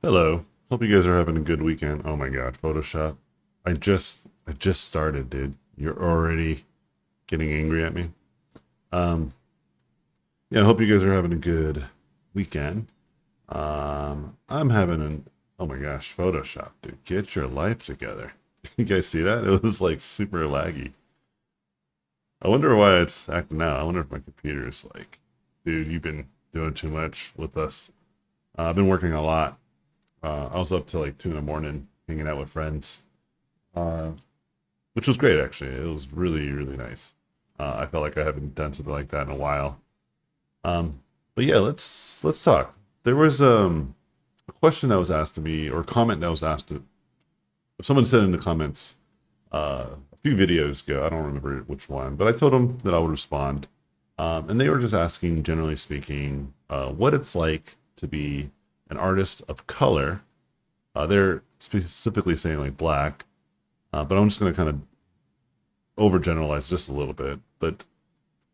Hello. Hope you guys are having a good weekend. Oh my god, Photoshop. I just started, dude. You're already getting angry at me. Um yeah, I hope you guys are having a good weekend. I'm having an oh my gosh, Photoshop, dude. Get your life together. You guys see that? It was like super laggy. I wonder why it's acting out. I wonder if my computer is like, dude, you've been doing too much with us. I've been working a lot. I was up till like 2 in the morning hanging out with friends, uh, which was great actually. It was really really nice. I felt like I haven't done something like that in a while. Um, but yeah, let's talk. There was a question that was asked to me, or a comment that was asked to someone said in the comments a few videos ago. I don't remember which one, but I told them that I would respond, and they were just asking, generally speaking, what it's like to be an artist of color. They're specifically saying like black, but I'm just going to kind of overgeneralize just a little bit. But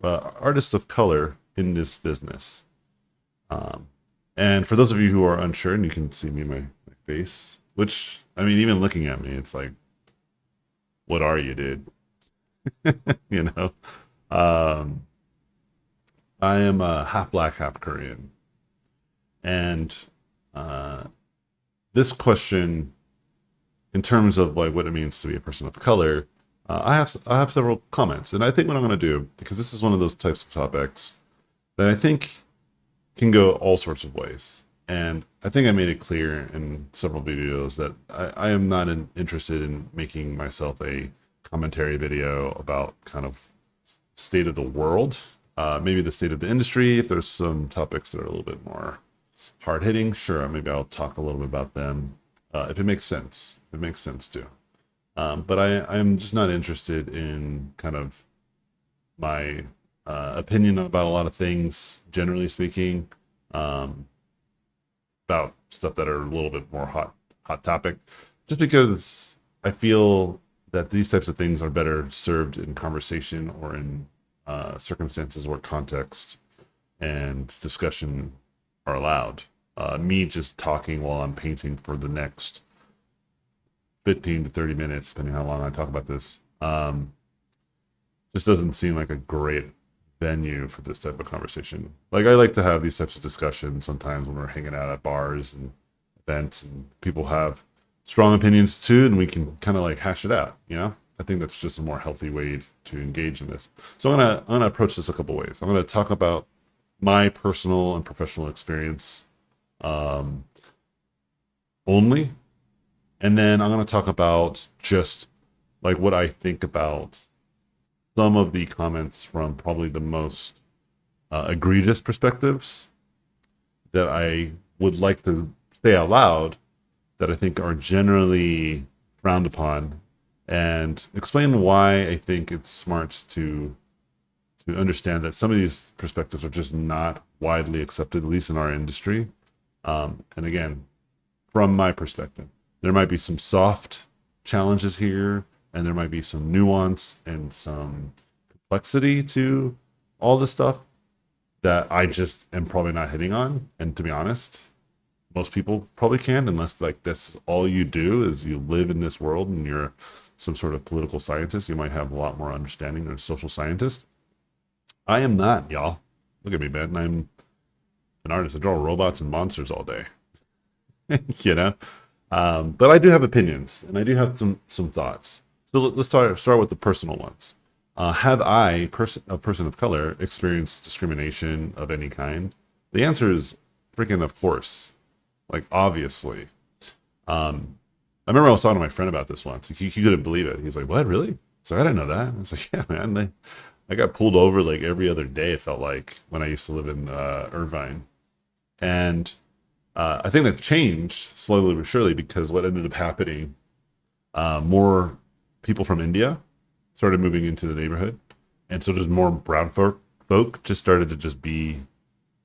artists of color in this business. Um, and for those of you who are unsure, and you can see me my face, which I mean, even looking at me, it's like, what are you, dude? you know, um, I am half black, half Korean, and uh, this question, in terms of like what it means to be a person of color, I have several comments, and I think what I'm going to do, because this is one of those types of topics that I think can go all sorts of ways. And I think I made it clear in several videos that I am not interested in making myself a commentary video about kind of state of the world, maybe the state of the industry. If there's some topics that are a little bit more hard hitting, sure, maybe I'll talk a little bit about them if it makes sense. If it makes sense too. But I'm just not interested in kind of my opinion about a lot of things, generally speaking, um, about stuff that are a little bit more hot topic, just because I feel that these types of things are better served in conversation or in circumstances where context and discussion are allowed. Me just talking while I'm painting for the next 15 to 30 minutes, depending on how long I talk about this, just doesn't seem like a great venue for this type of conversation. Like I like to have these types of discussions sometimes when we're hanging out at bars and events, and people have strong opinions too, and we can kind of like hash it out. I think that's just a more healthy way to engage in this. So I'm gonna approach this a couple ways. I'm gonna talk about my personal and professional experience um, only, and then I'm gonna talk about just like what I think about some of the comments from probably the most egregious perspectives that I would like to say out loud, that I think are generally frowned upon, and explain why I think it's smart to understand that some of these perspectives are just not widely accepted, at least in our industry. And again, from my perspective, there might be some soft challenges here, and there might be some nuance and some complexity to all this stuff that I just am probably not hitting on. And to be honest, most people probably can, unless like that's all you do is you live in this world and you're some sort of political scientist. You might have a lot more understanding than a social scientist. I am not, y'all. Look at me, man. I'm an artist. I draw robots and monsters all day. you know. But I do have opinions, and I do have some thoughts. So let's start with the personal ones. Have I, a person of color, experienced discrimination of any kind? The answer is freaking of course, like obviously. I remember I was talking to my friend about this once. He couldn't believe it. He's like, "What, really?" So I didn't know that. I was like, "Yeah, man. I got pulled over like every other day. It felt like when I used to live in Irvine, and I think that changed slowly but surely because what ended up happening, more people from India started moving into the neighborhood, and so just more brown folk just started to just be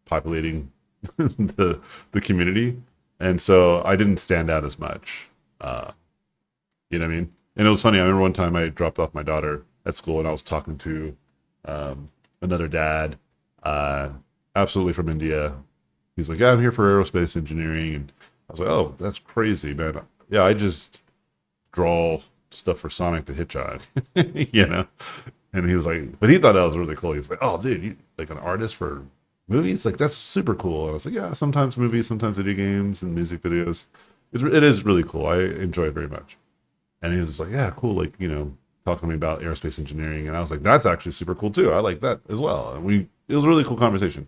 populating the community, and so I didn't stand out as much. Uh, you know what I mean? And it was funny. I remember one time I dropped off my daughter at school, and I was talking to another dad, uh, absolutely from India. He's like, "Yeah, I'm here for aerospace engineering," I was like, oh, that's crazy, man. Yeah, I just draw stuff for Sonic the Hedgehog, you know? And he was like, but he thought that was really cool. He was like, oh, dude, you like an artist for movies? Like, that's super cool. And I was like, yeah, sometimes movies, sometimes video games and music videos. It is really cool. I enjoy it very much. And he was just like, yeah, cool. Like, talking to me about aerospace engineering. And I was like, that's actually super cool too. I like that as well. And it was a really cool conversation.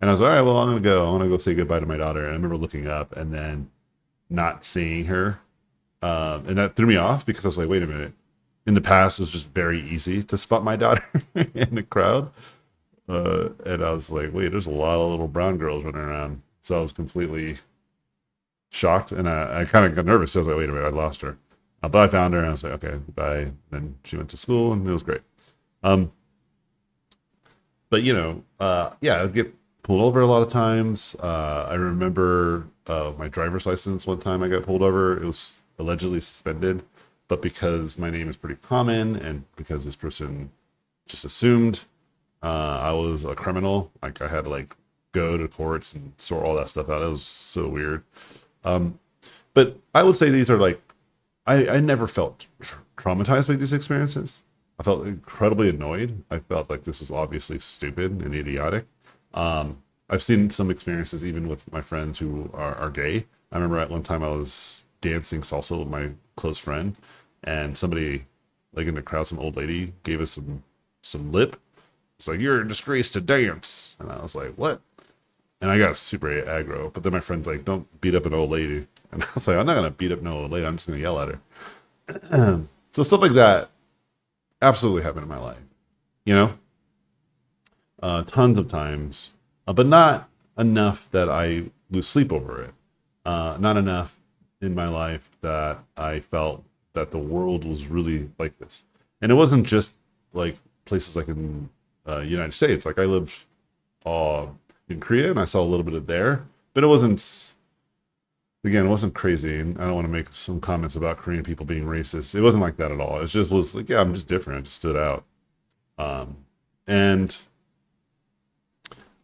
And I was like, all right, well, I'm going to go. I want to go say goodbye to my daughter. And I remember looking up and then not seeing her. And that threw me off because I was like, wait a minute. In the past, it was just very easy to spot my daughter in the crowd. And I was like, wait, there's a lot of little brown girls running around. So I was completely shocked. And I kind of got nervous. So I was like, wait a minute, I lost her. But I found her and I was like, okay, bye. Then she went to school and it was great. Um, but yeah, I'd get pulled over a lot of times. I remember my driver's license one time I got pulled over. It was allegedly suspended, but because my name is pretty common and because this person just assumed I was a criminal, like I had to like go to courts and sort all that stuff out. It was so weird. Um, but I would say these are like I never felt traumatized by these experiences. I felt incredibly annoyed. I felt like this was obviously stupid and idiotic. I've seen some experiences even with my friends who are gay. I remember at one time I was dancing salsa with my close friend, and somebody, like in the crowd, some old lady gave us some lip. It's like, you're a disgrace to dance, and I was like, what? And I got super aggro. But then my friend's like, don't beat up an old lady, and I was like, I'm not gonna beat up no old lady. I'm just gonna yell at her. So stuff like that absolutely happened in my life, you know, tons of times, but not enough that I lose sleep over it. Not enough in my life that I felt that the world was really like this. And it wasn't just like places like in United States. Like I lived in Korea and I saw a little bit of there, but it wasn't. Again, it wasn't crazy, and I don't want to make some comments about Korean people being racist. It wasn't like that at all. It just was like, yeah, I'm just different. I just stood out. And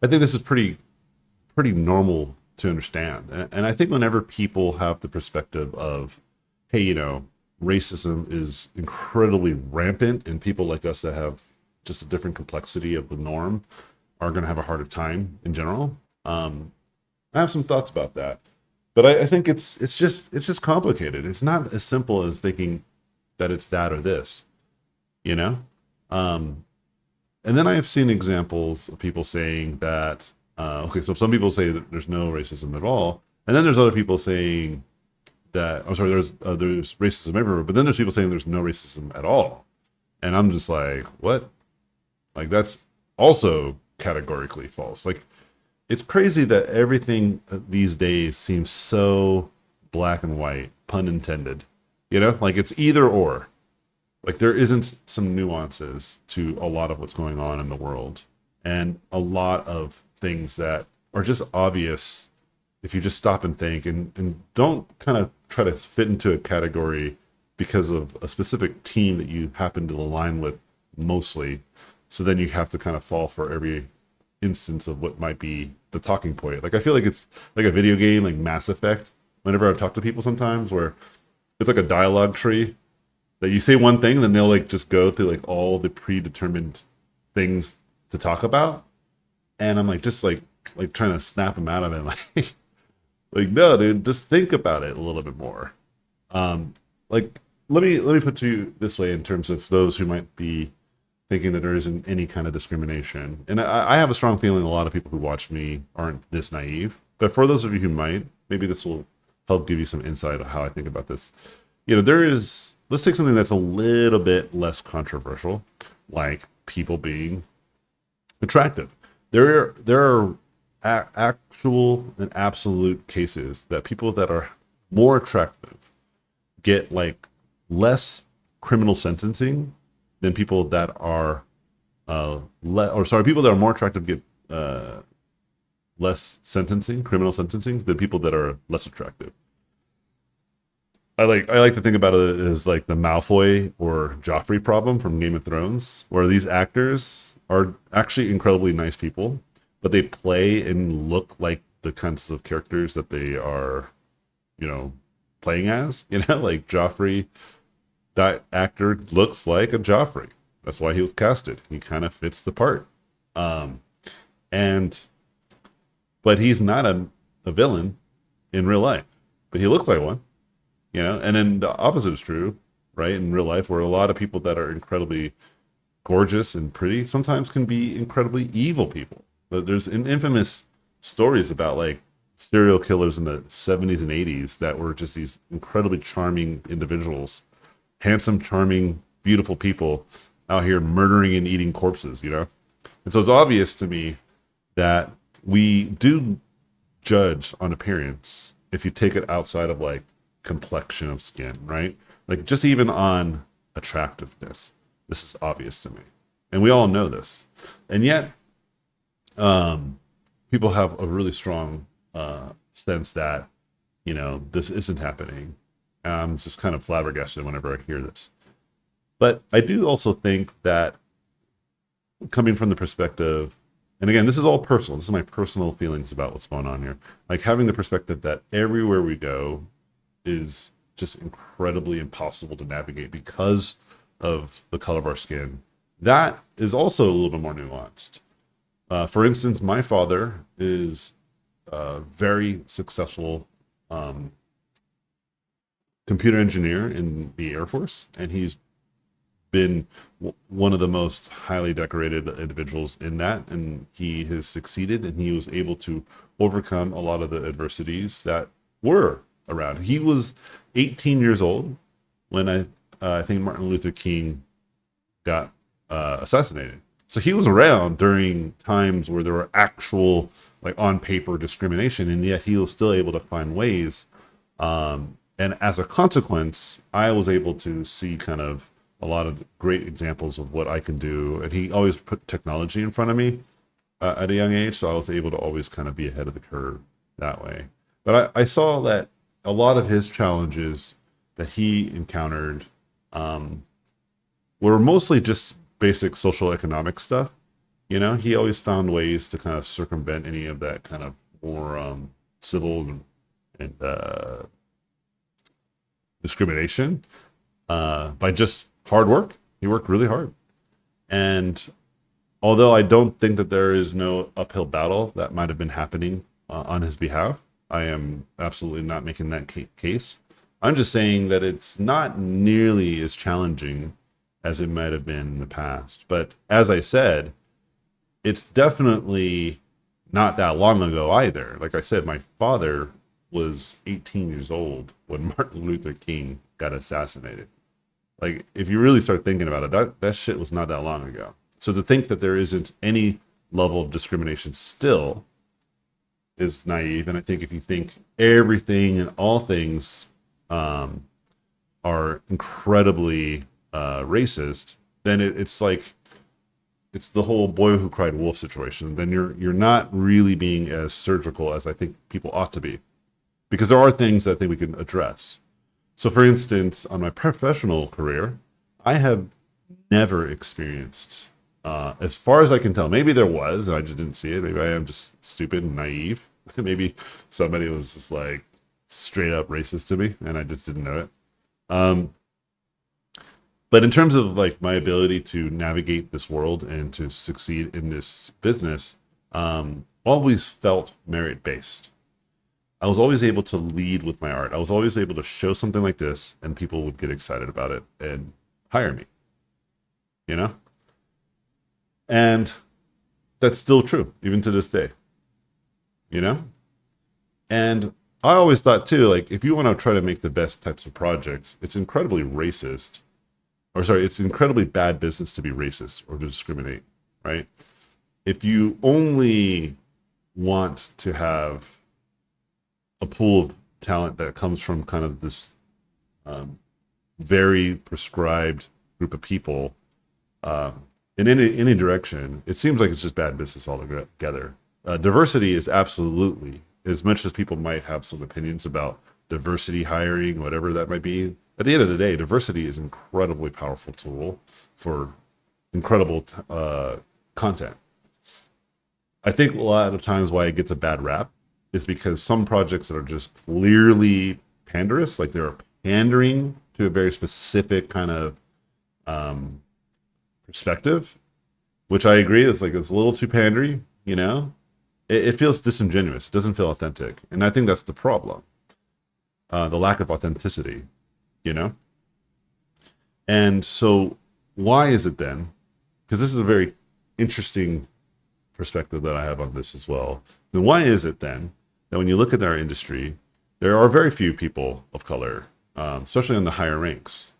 I think this is pretty normal to understand. And I think whenever people have the perspective of, hey, racism is incredibly rampant, and people like us that have just a different complexity of the norm are going to have a harder time in general. I have some thoughts about that. But I think it's just complicated. It's not as simple as thinking that it's that or this, you know. And then I have seen examples of people saying that okay, so some people say that there's no racism at all, and then there's other people saying that there's racism everywhere, but then there's people saying there's no racism at all, and I'm just like, what? Like that's also categorically false. Like it's crazy that everything these days seems so black and white, pun intended. Like it's either or. Like there isn't some nuances to a lot of what's going on in the world, and a lot of things that are just obvious if you just stop and think and don't kind of try to fit into a category because of a specific team that you happen to align with mostly. So then you have to kind of fall for every instance of what might be the talking point. Like I feel like it's like a video game, like Mass Effect. Whenever I talk to people sometimes, where it's like a dialogue tree that you say one thing, and then they'll like just go through like all the predetermined things to talk about, and I'm like just like trying to snap them out of it, like no, dude, just think about it a little bit more. Like let me put to you this way in terms of those who might be thinking that there isn't any kind of discrimination. And I have a strong feeling a lot of people who watch me aren't this naive. But for those of you who might, maybe this will help give you some insight of how I think about this. Let's take something that's a little bit less controversial, like people being attractive. There are actual and absolute cases that people that are more attractive get like less criminal sentencing than people that are people that are more attractive get less criminal sentencing than people that are less attractive. I like to think about it as like the Malfoy or Joffrey problem from Game of Thrones, where these actors are actually incredibly nice people, but they play and look like the kinds of characters that they are playing as. Like Joffrey, that actor looks like a Joffrey. That's why he was casted. He kind of fits the part. Um, and but he's not a villain in real life, but he looks like one. And then the opposite is true, right? In real life, where a lot of people that are incredibly gorgeous and pretty sometimes can be incredibly evil people. But there's infamous stories about like serial killers in the 70s and 80s that were just these incredibly charming individuals, handsome, charming, beautiful people out here murdering and eating corpses. And so it's obvious to me that we do judge on appearance if you take it outside of like complexion of skin, right? Like just even on attractiveness. This is obvious to me. And we all know this. And yet, people have a really strong sense that, this isn't happening. And I'm just kind of flabbergasted whenever I hear this. But I do also think that coming from the perspective, and again, this is all personal. This is my personal feelings about what's going on here. Like having the perspective that everywhere we go is just incredibly impossible to navigate because of the color of our skin. That is also a little bit more nuanced. For instance, my father is a very successful computer engineer in the Air Force, and he's been one of the most highly decorated individuals in that, and he has succeeded, and he was able to overcome a lot of the adversities that were around. He was 18 years old when I think Martin Luther King got assassinated. So he was around during times where there were actual, like on paper discrimination, and yet he was still able to find ways. And as a consequence, I was able to see kind of a lot of great examples of what I can do. And he always put technology in front of me at a young age, so I was able to always kind of be ahead of the curve that way. But I saw that a lot of his challenges that he encountered were mostly just basic social economic stuff. He always found ways to kind of circumvent any of that kind of more civil and discrimination by just hard work. He worked really hard. And although I don't think that there is no uphill battle that might have been happening on his behalf, I am absolutely not making that case. I'm just saying that it's not nearly as challenging as it might have been in the past. But as I said, it's definitely not that long ago either. Like I said, my father was 18 years old when Martin Luther King got assassinated. Like, if you really start thinking about it, that shit was not that long ago. So to think that there isn't any level of discrimination still is naive. And I think if you think everything and all things are incredibly racist, then it's like it's the whole boy who cried wolf situation. Then you're not really being as surgical as I think people ought to be, because there are things that I think we can address. So, for instance, on my professional career, I have never experienced, as far as I can tell, maybe there was, and I just didn't see it. Maybe I am just stupid and naive. Maybe somebody was just like straight up racist to me, and I just didn't know it. But in terms of like my ability to navigate this world and to succeed in this business, always felt merit based. I was always able to lead with my art. I was always able to show something like this, and people would get excited about it and hire me. And that's still true even to this day. And I always thought too, like, if you want to try to make the best types of projects, it's incredibly racist, or sorry, it's incredibly bad business to be racist or to discriminate, right? If you only want to have a pool of talent that comes from kind of this very prescribed group of people in any direction, it seems like it's just bad business altogether. Diversity is absolutely, as much as people might have some opinions about diversity hiring, whatever that might be, at the end of the day, diversity is an incredibly powerful tool for incredible content. I think a lot of times why it gets a bad rap is because some projects that are just clearly panderous, like they're pandering to a very specific kind of perspective, which I agree. It's like it's a little too pandery, you know. It feels disingenuous. It doesn't feel authentic, and I think that's the problem. The lack of authenticity, you know. And so, why is it then? Because this is a very interesting perspective that I have on this as well. Then why is it then that when you look at our industry, there are very few people of color, especially in the higher ranks?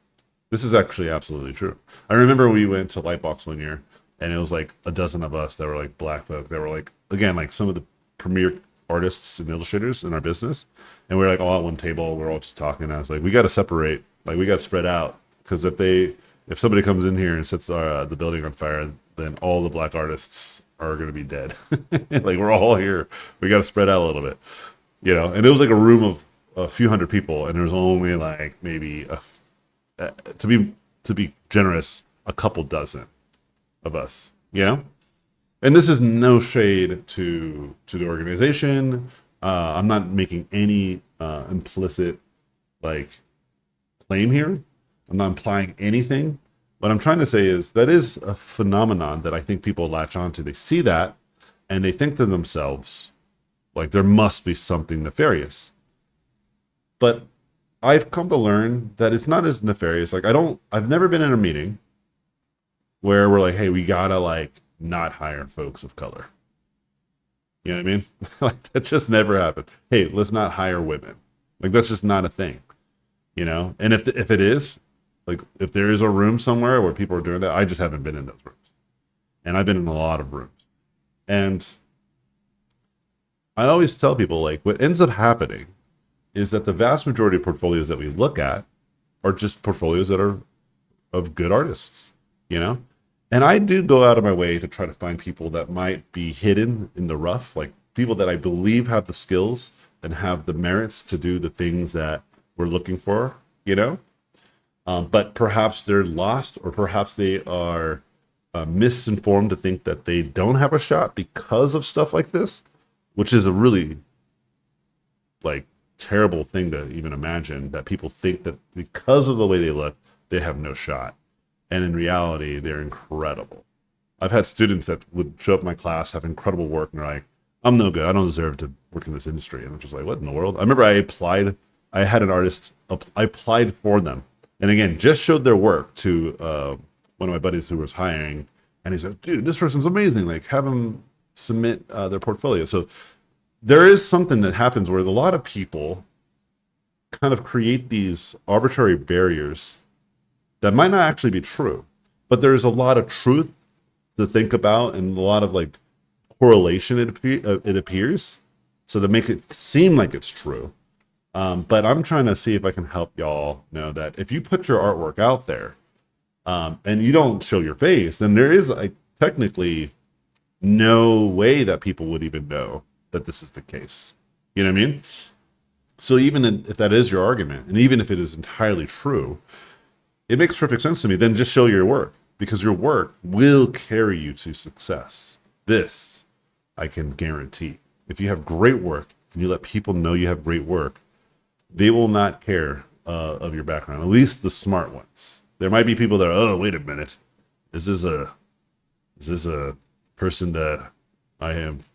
This is actually absolutely true. I remember we went to Lightbox one year, and it was like a dozen of us that were like black folk. That were like, again, like some of the premier artists and illustrators in our business. And we were like all at one table. We're all just talking. And I was like, we got to separate. Like we got to spread out. Because if somebody comes in here and sets the building on fire, then all the black artists are going to be dead. Like we're all here. We got to spread out a little bit, you know. And it was like a room of a few hundred people, and there was only like maybe to be generous, a couple dozen of us, you know. And this is no shade to the organization. I'm not making any implicit like claim here. I'm not implying anything. What I'm trying to say is that is a phenomenon that I think people latch onto. They see that and they think to themselves, like there must be something nefarious. But I've come to learn that it's not as nefarious. Like I've never been in a meeting where we're like, hey, we gotta like not hire folks of color. You know what I mean? Like that just never happened. Hey, let's not hire women. Like that's just not a thing. You know? And if it is, like if there is a room somewhere where people are doing that, I just haven't been in those rooms. And I've been in a lot of rooms. And I always tell people like what ends up happening is that the vast majority of portfolios that we look at are just portfolios that are of good artists, you know? And I do go out of my way to try to find people that might be hidden in the rough, like people that I believe have the skills and have the merits to do the things that we're looking for, you know? But perhaps they're lost, or perhaps they are misinformed to think that they don't have a shot because of stuff like this, which is a really like terrible thing to even imagine, that people think that because of the way they look, they have no shot. And in reality, they're incredible. I've had students that would show up in my class, have incredible work, and they're like, I'm no good. I don't deserve to work in this industry. And I'm just like, what in the world? I remember I had an artist, I applied for them. And again, just showed their work to one of my buddies who was hiring. And he's like, dude, this person's amazing. Like, have them submit their portfolio. So there is something that happens where a lot of people kind of create these arbitrary barriers that might not actually be true. But there's a lot of truth to think about and a lot of like correlation, it appears. So that makes it seem like it's true. But I'm trying to see if I can help y'all know that if you put your artwork out there and you don't show your face, then there is like technically no way that people would even know that this is the case. You know what I mean? So even if that is your argument, and even if it is entirely true, it makes perfect sense to me. Then just show your work, because your work will carry you to success. This I can guarantee. If you have great work and you let people know you have great work, they will not care of your background, at least the smart ones. There might be people that are, oh, wait a minute. Is this a person that I have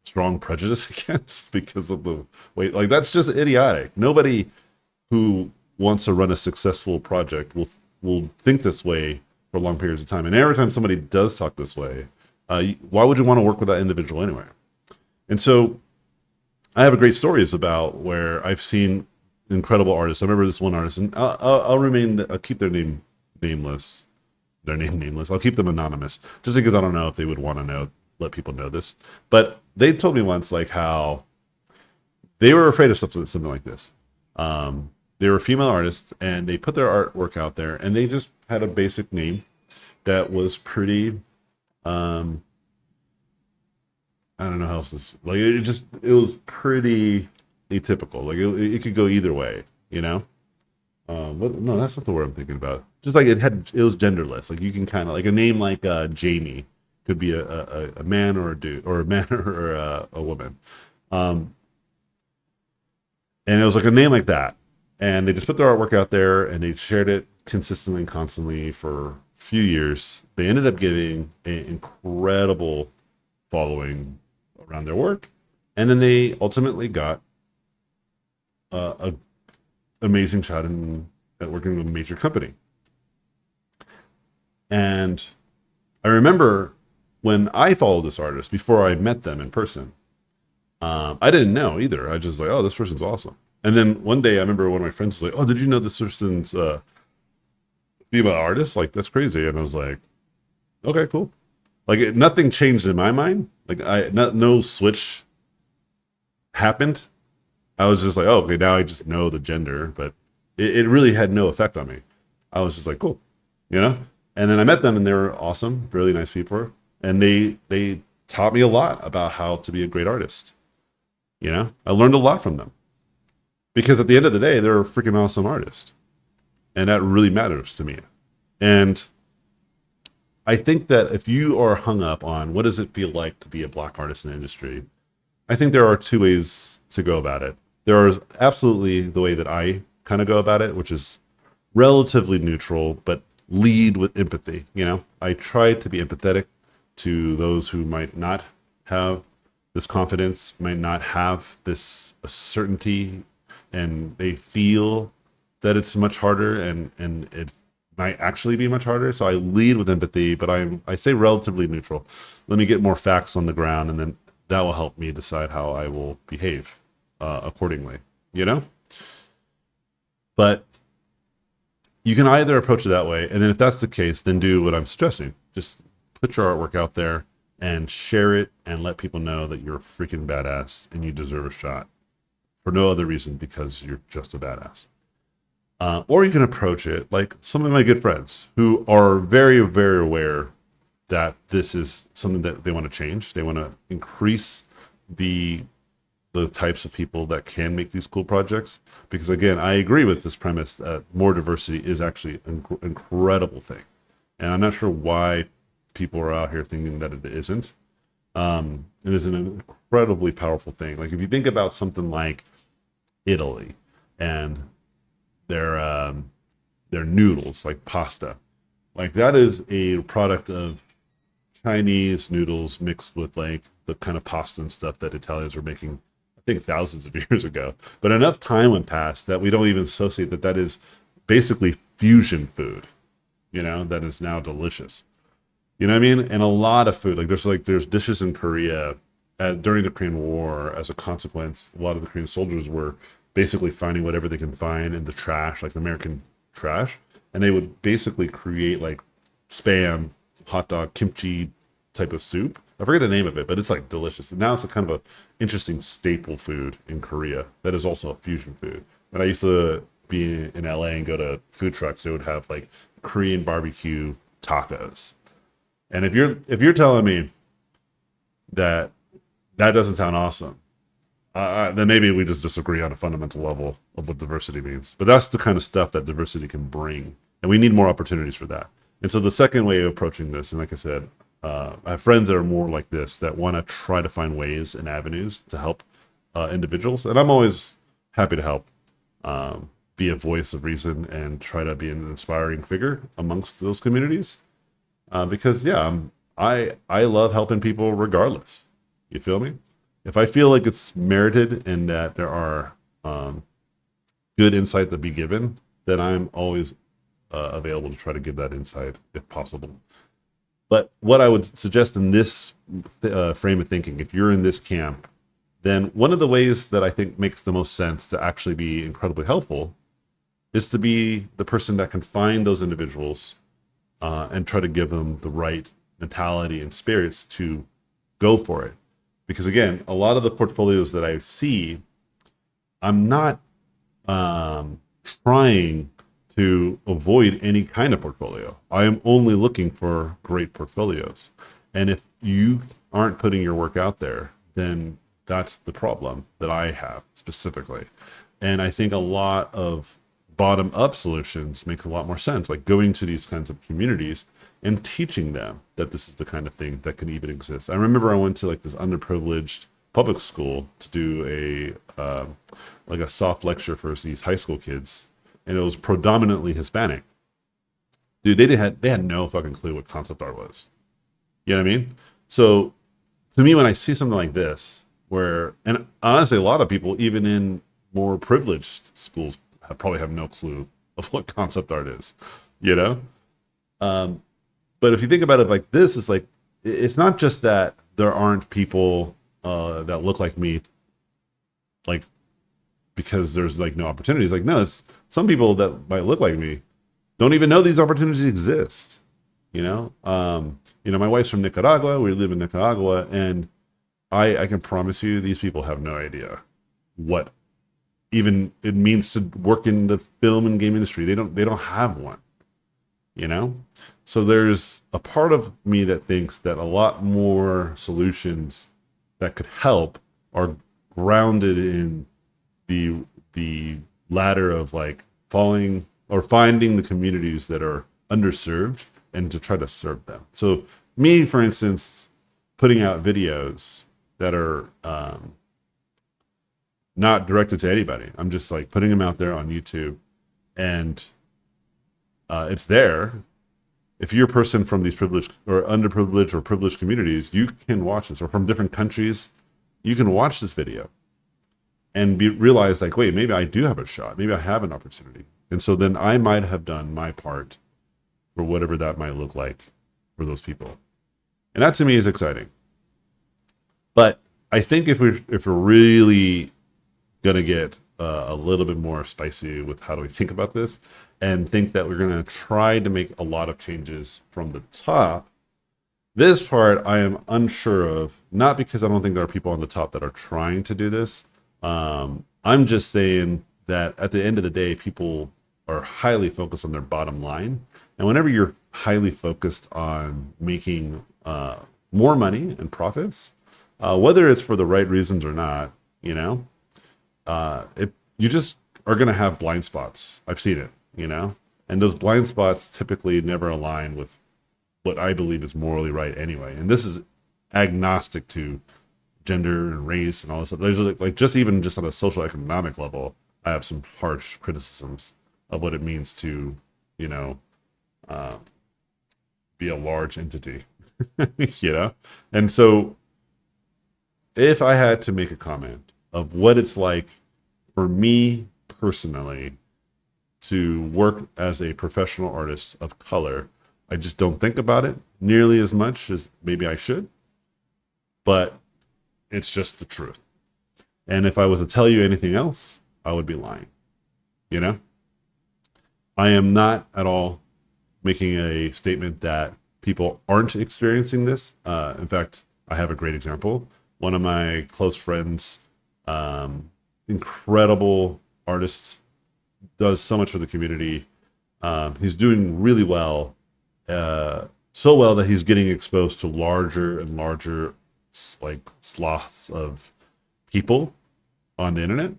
strong prejudice against because of the weight? Like, that's just idiotic. Nobody who wants to run a successful project will think this way for long periods of time. And every time somebody does talk this way, why would you want to work with that individual anyway? And so I have great stories about where I've seen incredible artists. I remember this one artist, and I'll keep their name nameless. I'll keep them anonymous, just because I don't know if they would want to let people know this. But they told me once, like, how they were afraid of something like this. They were female artists, and they put their artwork out there, and they just had a basic name that was pretty. I don't know how else this, like, it was pretty atypical. Like it could go either way, you know. But no, that's not the word I'm thinking about. Just like it was genderless. Like you can kind of, like a name like Jamie could be a man or a dude, or a man or a woman. And it was like a name like that. And they just put their artwork out there and they shared it consistently and constantly for a few years. They ended up getting an incredible following around their work. And then they ultimately got a amazing shot at working with a major company. And I remember when I followed this artist before I met them in person, I didn't know either. I just like, oh, this person's awesome. And then one day I remember one of my friends was like, oh, did you know this person's female artist? Like, that's crazy. And I was like, okay, cool. Like nothing changed in my mind. Like no switch happened. I was just like, oh, okay, now I just know the gender, but it really had no effect on me. I was just like, cool, you know? And then I met them and they were awesome, really nice people. And they taught me a lot about how to be a great artist. You know, I learned a lot from them because at the end of the day, they're a freaking awesome artist. And that really matters to me. And I think that if you are hung up on what does it feel like to be a Black artist in the industry, I think there are two ways to go about it. There is absolutely the way that I kind of go about it, which is relatively neutral, but lead with empathy. You know, I try to be empathetic to those who might not have this confidence, might not have this certainty, and they feel that it's much harder and it might actually be much harder. So I lead with empathy, but I say relatively neutral. Let me get more facts on the ground, and then that will help me decide how I will behave accordingly, you know? But you can either approach it that way, and then if that's the case, then do what I'm suggesting. Just put your artwork out there and share it and let people know that you're a freaking badass and you deserve a shot for no other reason because you're just a badass. Or you can approach it like some of my good friends who are very, very aware that this is something that they want to change. They want to increase the types of people that can make these cool projects. Because again, I agree with this premise that more diversity is actually an incredible thing. And I'm not sure why people are out here thinking that it isn't. It is an incredibly powerful thing. Like if you think about something like Italy and their noodles, like pasta, like that is a product of Chinese noodles mixed with like the kind of pasta and stuff that Italians were making, I think thousands of years ago. But enough time went past that we don't even associate that that is basically fusion food, you know, that is now delicious. You know what I mean? And a lot of food, there's dishes in Korea during the Korean War. As a consequence, a lot of the Korean soldiers were basically finding whatever they can find in the trash, like American trash, and they would basically create like spam, hot dog, kimchi type of soup. I forget the name of it, but it's like delicious. And now it's a kind of a interesting staple food in Korea that is also a fusion food. When I used to be in LA and go to food trucks, they would have like Korean barbecue tacos. And if you're telling me that doesn't sound awesome, then maybe we just disagree on a fundamental level of what diversity means. But that's the kind of stuff that diversity can bring, and we need more opportunities for that. And so the second way of approaching this, and like I said, I have friends that are more like this, that want to try to find ways and avenues to help individuals, and I'm always happy to help, be a voice of reason and try to be an inspiring figure amongst those communities. Because yeah, I love helping people regardless. You feel me? If I feel like it's merited and that there are good insight to be given, then I'm always available to try to give that insight if possible. But what I would suggest in this frame of thinking, if you're in this camp, then one of the ways that I think makes the most sense to actually be incredibly helpful is to be the person that can find those individuals and try to give them the right mentality and spirits to go for it. Because again, a lot of the portfolios that I see, I'm not trying to avoid any kind of portfolio. I am only looking for great portfolios. And if you aren't putting your work out there, then that's the problem that I have specifically. And I think a lot of bottom-up solutions make a lot more sense, like going to these kinds of communities and teaching them that this is the kind of thing that can even exist. I remember I went to like this underprivileged public school to do like a soft lecture for these high school kids, and it was predominantly Hispanic. Dude, they had no fucking clue what concept art was. You know what I mean? So to me, when I see something like this, where, and honestly, a lot of people, even in more privileged schools, probably have no clue of what concept art is, you know? Um, but if you think about it like this, it's like, it's not just that there aren't people that look like me, like, because there's like no opportunities. Like, no, it's some people that might look like me don't even know these opportunities exist, you know? My wife's from Nicaragua. We live in Nicaragua, and I can promise you these people have no idea what even it means to work in the film and game industry. They don't have one, you know? So there's a part of me that thinks that a lot more solutions that could help are grounded in the ladder of like falling or finding the communities that are underserved and to try to serve them. So me, for instance, putting out videos that are not directed to anybody. I'm just like putting them out there on YouTube, and it's there. If you're a person from these privileged or underprivileged or privileged communities, you can watch this, or from different countries, you can watch this video and realize like, wait, maybe I do have a shot. Maybe I have an opportunity. And so then I might have done my part for whatever that might look like for those people. And that to me is exciting. But I think if we're really gonna get a little bit more spicy with how do we think about this, and think that we're gonna try to make a lot of changes from the top, this part I am unsure of. Not because I don't think there are people on the top that are trying to do this. I'm just saying that at the end of the day, people are highly focused on their bottom line, and whenever you're highly focused on making more money and profits, whether it's for the right reasons or not, you know, you just are going to have blind spots. I've seen it, you know, and those blind spots typically never align with what I believe is morally right anyway. And this is agnostic to gender and race and all this stuff. There's like just on a social economic level, I have some harsh criticisms of what it means to, you know, be a large entity, you know? And so if I had to make a comment of what it's like for me personally to work as a professional artist of color, I just don't think about it nearly as much as maybe I should, but it's just the truth. And if I was to tell you anything else, I would be lying, you know? I am not at all making a statement that people aren't experiencing this. In fact, I have a great example. One of my close friends, incredible artist, does so much for the community. He's doing really well, so well that he's getting exposed to larger and larger like swaths of people on the internet.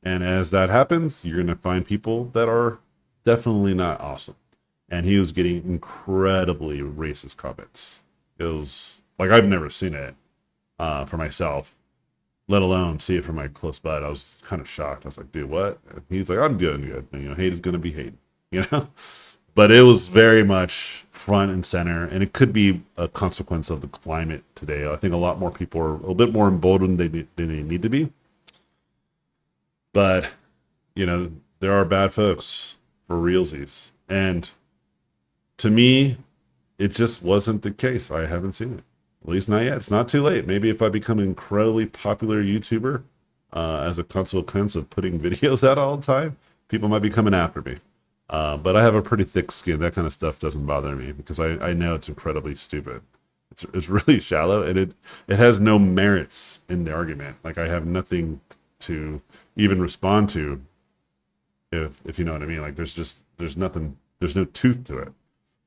And as that happens, you're going to find people that are definitely not awesome. And he was getting incredibly racist comments. It was like, I've never seen it for myself, let alone see it from my close bud. I was kind of shocked. I was like, dude, what? And he's like, I'm doing good. And, you know, hate is going to be hate, you know? But it was very much front and center, and it could be a consequence of the climate today. I think a lot more people are a little bit more emboldened than they need to be. But, you know, there are bad folks for realsies. And to me, it just wasn't the case. I haven't seen it. At least not yet. It's not too late. Maybe if I become an incredibly popular YouTuber as a consequence of putting videos out all the time, people might be coming after me. But I have a pretty thick skin. That kind of stuff doesn't bother me because I know it's incredibly stupid. It's really shallow, and it has no merits in the argument. Like, I have nothing to even respond to, if you know what I mean. Like, there's nothing, there's no tooth to it.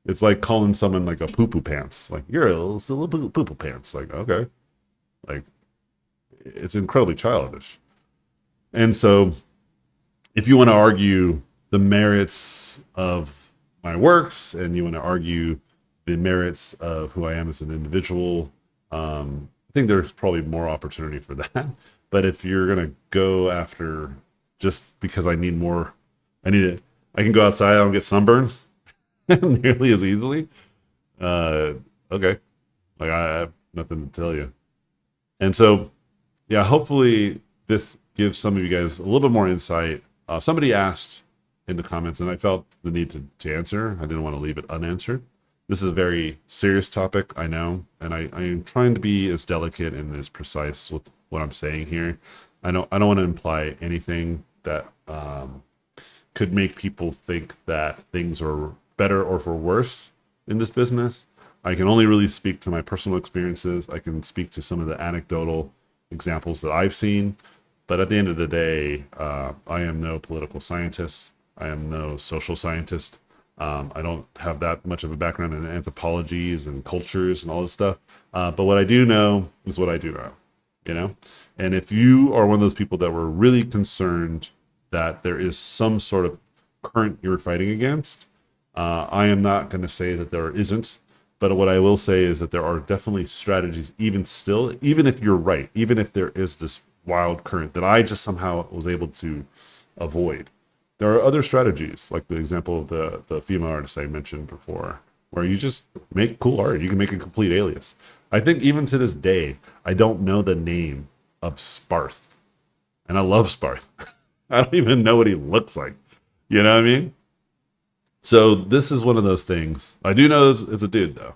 It's like calling someone like a poo-poo pants. Like, you're a little poo-poo pants. Like, okay. Like, it's incredibly childish. And so if you want to argue the merits of my works, and you want to argue the merits of who I am as an individual, think there's probably more opportunity for that. But if you're gonna go after just because I need more, I need it. I can go outside. I don't get sunburned nearly as easily. Uh, okay, like I have nothing to tell you. And so, yeah, hopefully this gives some of you guys a little bit more insight. Somebody asked in the comments, and I felt the need to answer. I didn't want to leave it unanswered. This is a very serious topic, I know, and I am trying to be as delicate and as precise with what I'm saying here. I don't want to imply anything that could make people think that things are better or for worse in this business. I can only really speak to my personal experiences. I can speak to some of the anecdotal examples that I've seen. But at the end of the day, I am no political scientist. I am no social scientist. I don't have that much of a background in anthropologies and cultures and all this stuff. But what I do know is what I do know, you know? And if you are one of those people that were really concerned that there is some sort of current you're fighting against, I am not going to say that there isn't. But what I will say is that there are definitely strategies, even still, even if you're right, even if there is this wild current that I just somehow was able to avoid. There are other strategies, like the example of the female artist I mentioned before, where you just make cool art. You can make a complete alias. I think even to this day, I don't know the name of Sparth. And I love Sparth. I don't even know what he looks like. You know what I mean? So this is one of those things. I do know it's a dude, though.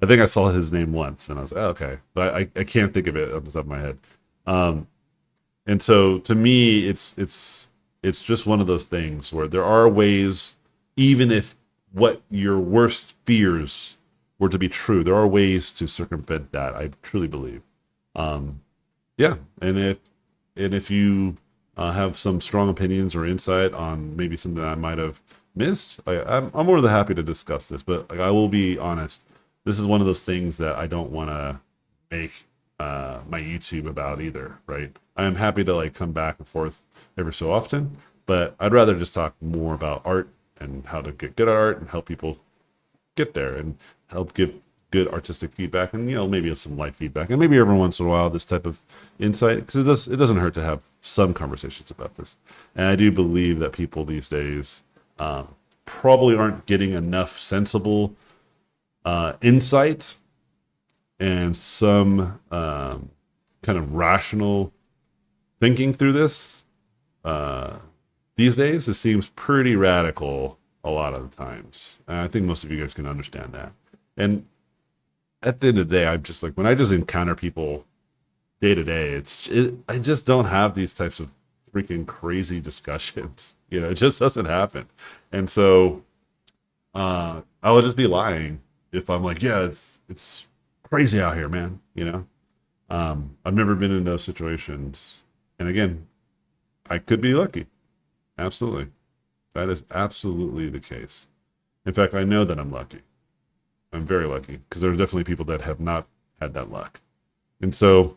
I think I saw his name once, and I was like, oh, okay. But I can't think of it off the top of my head. And so to me, it's just one of those things where there are ways, even if what your worst fears were to be true, there are ways to circumvent that. I truly believe. Yeah, and if you have some strong opinions or insight on maybe something I might have missed, I'm more than happy to discuss this. But like, I will be honest, this is one of those things that I don't want to make my YouTube about either, right? I am happy to like come back and forth every so often, but I'd rather just talk more about art and how to get good at art and help people get there and help give good artistic feedback and maybe some life feedback and maybe every once in a while this type of insight, because it doesn't hurt to have some conversations about this. And I do believe that people these days probably aren't getting enough sensible insight and some kind of rational thinking through this. These days, it seems pretty radical a lot of the times. And I think most of you guys can understand that. And at the end of the day, I'm just like, when I just encounter people day to day, I just don't have these types of freaking crazy discussions. It just doesn't happen. And so I would just be lying if I'm like, yeah, it's crazy out here, man. I've never been in those situations. And again, I could be lucky. Absolutely. That is absolutely the case. In fact, I know that I'm lucky. I'm very lucky because there are definitely people that have not had that luck. And so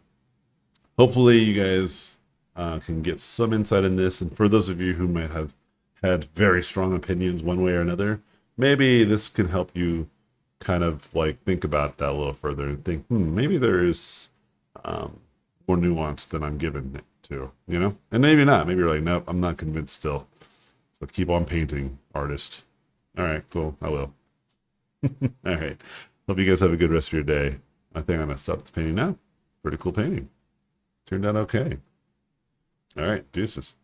hopefully you guys can get some insight in this. And for those of you who might have had very strong opinions one way or another, maybe this can help you kind of like think about that a little further and think, maybe there is more nuance than I'm given it to, and maybe not. Maybe you're like, nope, I'm not convinced still. So keep on painting, artist. All right, cool. I will. All right. Hope you guys have a good rest of your day. I think I'm gonna stop this painting now. Pretty cool painting. Turned out okay. All right, deuces.